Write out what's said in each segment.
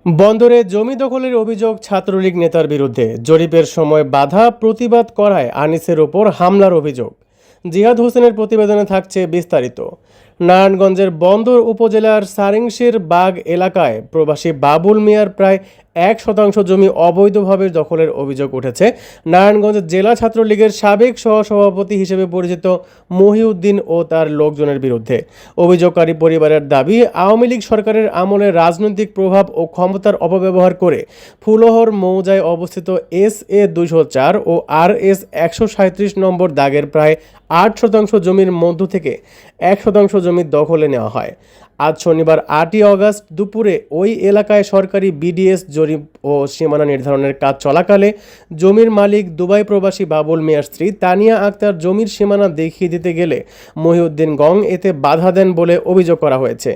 বন্দরে জমি দখলের অভিযোগ ছাত্রলীগ নেতার বিরুদ্ধে। জরিপের সময় বাধা প্রতিবাদ করায় আনিসের ওপর হামলার অভিযোগ। জিহাদ হোসেনের প্রতিবেদনে থাকছে বিস্তারিত। নারায়ণগঞ্জের বন্দর উপজেলার সারিংশির বাগ এলাকায় প্রবাসী বাবুল মিয়ার প্রায় 1% জমি অবৈধভাবে দখলের অভিযোগ উঠেছে নারায়ণগঞ্জ জেলা ছাত্রলীগের সাবেক সহসভাপতি হিসেবে পরিচিত মহিউদ্দিন ও তার লোকজনের বিরুদ্ধে। অভিযোগকারী পরিবারের দাবি, আওয়ামী লীগ সরকারের আমলে রাজনৈতিক প্রভাব ও ক্ষমতার অপব্যবহার করে ফুলহর মৌজায় অবস্থিত SA 204 ও RS 137 নম্বর দাগের প্রায় 8% জমির মধ্য থেকে 1% জমি দখলে নেওয়া হয়। আজ শনিবার 8ই অগস্ট দুপুরে ওই এলাকায় সরকারি BDS জরিপ ও সীমানা নির্ধারণের কাজ চলাকালে জমির মালিক দুবাই প্রবাসী বাবুল মিয়ার স্ত্রী তানিয়া আক্তার জমির সীমানা দেখিয়ে দিতে গেলে মহিউদ্দিন গং এতে বাধা দেন বলে অভিযোগ করা হয়েছে।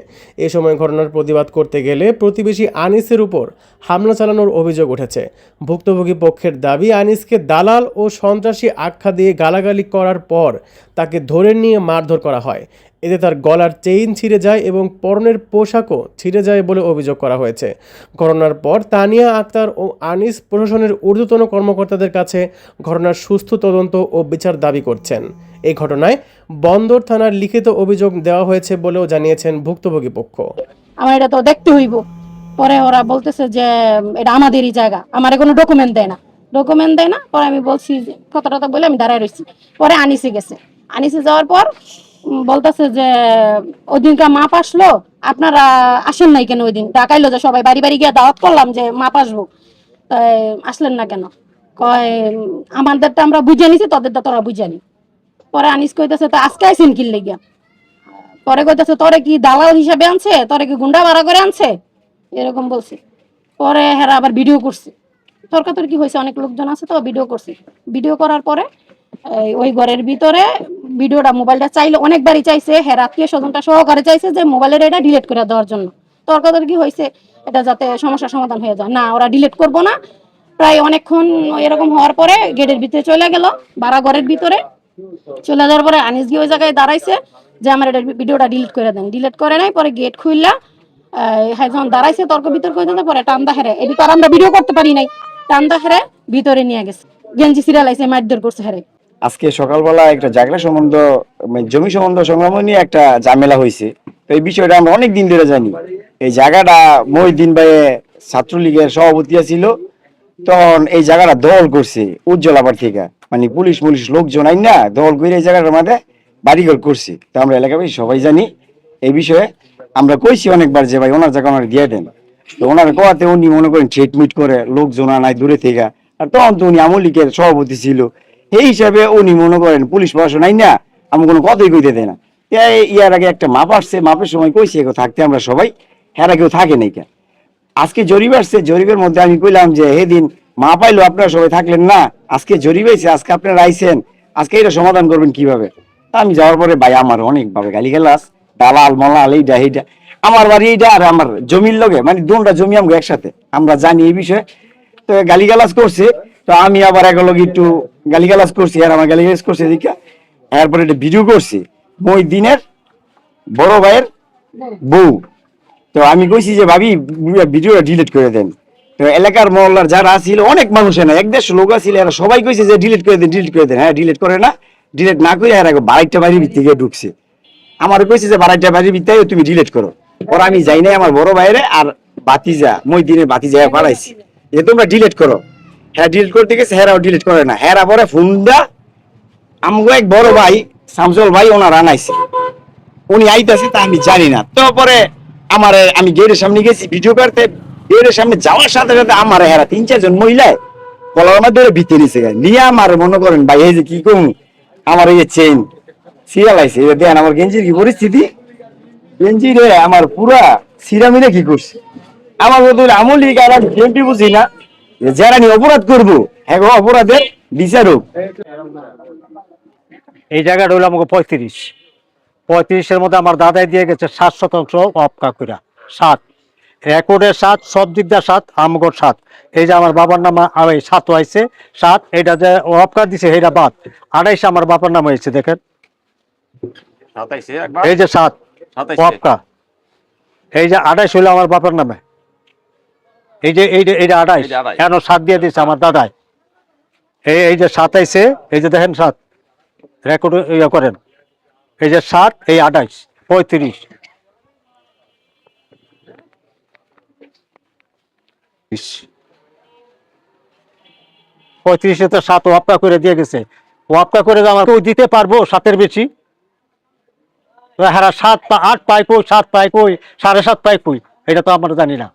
এ সময় ঘটনার প্রতিবাদ করতে গেলে প্রতিবেশী আনিসের উপর হামলা চালানোর অভিযোগ উঠেছে। ভুক্তভোগী পক্ষের দাবি, আনিসকে দালাল ও সন্ত্রাসী আখ্যা দিয়ে গালাগালি করার পর তাকে ধরে নিয়ে মারধর করা হয়। এতে তার গলার চেইন ছিঁড়ে যায় এবং পরনের পোশাকও ছিঁড়ে যায় বলে অভিযোগ করা হয়েছে। ঘটনার পর তানিয়া আক্তার ও আনিস প্রশাসনের ঊর্ধ্বতন কর্মকর্তাদের কাছে ঘটনার সুষ্ঠু তদন্ত ও বিচার দাবি করছেন। এই ঘটনায় বন্দর থানার লিখিত অভিযোগ দেওয়া হয়েছে বলেও জানিয়েছেন ভুক্তভোগী পক্ষ। আমার এটা তো দেখতে হইব। পরে ওরা বলতেছে যে এটা আমাদেরই জায়গা, আমার কোনো ডকুমেন্ট দেয় না। পরে আমি বলছি কথাটা বলে আমি দাঁড়ায় রয়েছি। পরে আনিসে যাওয়ার পর বলতেছে যে ওই দিনকার মাপ আসলো, আপনারা আসেন নাই কেন? ওই দিন ডাকাইলো যে সবাই বাড়ি বাড়ি গিয়ে দাওয়াত করলাম যে মাপ আসবো, তাই আসলেন না কেন? কয় আমাদেরটা আমরা বুঝে নিছি, তোদেরটা তোরা বুঝে নি। পরে আনিস কইতেছে তো আজকে আইসেন কি লেগিয়া? পরে কইতেছে তোরে কি দালাল হিসাবে আনছে, তোরে কি গুন্ডা ভাড়া করে আনছে, এরকম বলছে। পরে হেরা আবার ভিডিও করছে, তর্কাতর্কি হয়েছে, অনেক লোকজন আছে তো ভিডিও করছে। ভিডিও করার পরে ওই ঘরের ভিতরে ভিডিওটা মোবাইলটা চাইলে অনেকবারই চাইছে, হেরা আত্মীয় স্বজনটা সহকারে চাইছে যে মোবাইলের এটা ডিলিট করে দেওয়ার জন্য। তর্কাতর্কি হয়েছে এটা যাতে সমস্যার সমাধান হয়ে যায়। না, ওরা ডিলিট করবো না। প্রায় অনেকক্ষণ এরকম হওয়ার পরে গেটের ভিতরে চলে গেল, ভাড়া ঘরের ভিতরে চলে যাওয়ার পরে আনিস গিয়ে ওই জায়গায় দাঁড়াইছে যে আমার এটা ভিডিওটা ডিলিট করে দেন। ডিলিট করে নাই, পরে গেট খুললা হ্যাঁ যখন দাঁড়াইছে তর্ক বিতর্ক হইতে পরে টান্দা হেরে, এদিকে আর আমরা ভিডিও করতে পারি নাই, টান্দা হেরে ভিতরে নিয়ে গেছে, গেঞ্জি সিরিয়ালাইছে, মারধর করছে হেরে। আজকে সকালবেলা একটা জায়গা সম্বন্ধ জমি সম্বন্ধ সংগ্রাম নিয়ে একটা ঝামেলা হয়েছে। তো এই বিষয়টা আমরা অনেক দিন ধরে জানি। এই জায়গাটা মহিউদ্দিন ভাই ছাত্রলীগের সভাপতি ছিল, তখন এই জায়গাটা দখল করছে উজ্জ্বলাবার থেকে, মানে পুলিশ লোকজন আইন না দখল করে এই জায়গাটার মধ্যে বাড়িঘর করছে। তো আমরা এলাকায় সবাই জানি এই বিষয়ে। আমরা কইছি অনেকবার যে ভাই ওনার জায়গা ওনার দিয়ে দেন। তো ওনার কোয়াতে উনি মনে করেন ট্রিটমিট করে লোকজন আনায় দূরে থেকে। আর তখন তো উনি আওয়ামী লীগের সভাপতি ছিল, এই হিসাবে উনি মনে করেন পুলিশ প্রশাসন নাই না, আমি কোনো কথাই কইতে দেয় না। ইয়ার আগে একটা মাপ আসছে, মাপের সময় কইছে থাকতে আমরা সবাই, হেরা কেউ থাকে নাই কেন। আজকে জরিপ আসছে, জরিপের মধ্যে আমি কইলাম যে সেদিন মা পাইলো আপনারা সবাই থাকলেন না, আজকে জরিপ হয়েছে, আজকে আপনারা আইসেন, আজকে এটা সমাধান করবেন কিভাবে? আমি যাওয়ার পরে ভাই আমার অনেক ভাবে গালি গেলাস, দালাল মালাল এইটা এইটা। আমার বাড়ি এইটা আর আমার জমির লগে মানে দুটা জমি আমগো একসাথে, আমরা জানি এই বিষয়ে। তো গালিগালাজ করছে, তো আমি আবার একলগে একটু গালিগালাজ করছি, আর আমার গালিগালাজ করছে এদিকে। এরপরে একটা ভিডিও করছি মহিউদ্দিনের বড় ভাইয়ের বউ। তো আমি কইছি যে ভাবি ভিডিওটা ডিলিট করে দেন। তো এলাকার মহল্লার যারা ছিল অনেক মানুষ, না 1-150 লোক ছিল, এরা সবাই কইছে যে ডিলিট করে দেন। হ্যাঁ ডিলিট করে না, ডিলিট না করে এরা বাড়িটা বাড়ির ভিতরে গিয়ে ঢুকছে। আমার কইছে যে বাড়িটা বাড়ির ভিতরে তুমি ডিলিট করো। ওরা আমি যাই নাই, আমার বড় ভাইরে আর বাতিজা মহিউদ্দিনের বাতিজা পাঠাইছি যে তোমরা ডিলিট করো। হ্যাঁ ডিলিট করতে গেছে, হেরাও ডিলিট করে না। হেরা পরে ফোন দা আমগো এক বড় ভাই শামসুল ভাই ওনার আনাইছে, উনি আইতাছে তা আমি জানি না। তো পরে আমি গেটের সামনে গেছি ভিডিও করতে, গেটের সামনে যাওয়ার সাথে সাথে আমার হেরা 3-4 জন মহিলায় কলার মধ্যে ভিতরে নিচে নিয়ে আমার মনে করেন ভাই এই যে কি কম আমার এই চেইন সিরিয়াল আইছে, দেন আমার গেঞ্জির কি পরিস্থিতি, গেঞ্জি রে আমার পুরা সিরামিরে কি করছে। আমার বদলে আমলি আর বিএনপি বুঝি না, যারা নিয়ে অপরাধ করবো হ্যাঁ অপরাধের বিচারক। এই জায়গাটা হলো আমাকে 35-এর মধ্যে আমার দাদাই দিয়ে গেছে 7% অপকা কইরা, 7 রেকর্ডের 7, সব দিক দিয়ে 7, আমগর 7। এই যে আমার বাবার নাম 7 হয়েছে, 7 এটা যে অপকা দিছে এটা বাদ 28 আমার বাবার নাম হয়েছে। দেখেন এই যে 7 অপকা, এই যে 28 হইলো আমার বাবার নামে। এই যে 28 এই যে 28 এখন 7 দিয়ে দিচ্ছে আমার দাদাই। এই যে 7 আইছে, এই যে দেখেন 7 রেকর্ড ইয়ে করেন, এই যে 7 এই 28 35 35-এ তো 7 ওয়াপকা করে দিয়ে গেছে। ওয়াপকা করে যে আমার কেউ দিতে পারবো 7-এর বেশি? হারা 7 8 পাই কই, 7 পাই কই, 7.5 পাই কই, এটা তো আমরা জানি না।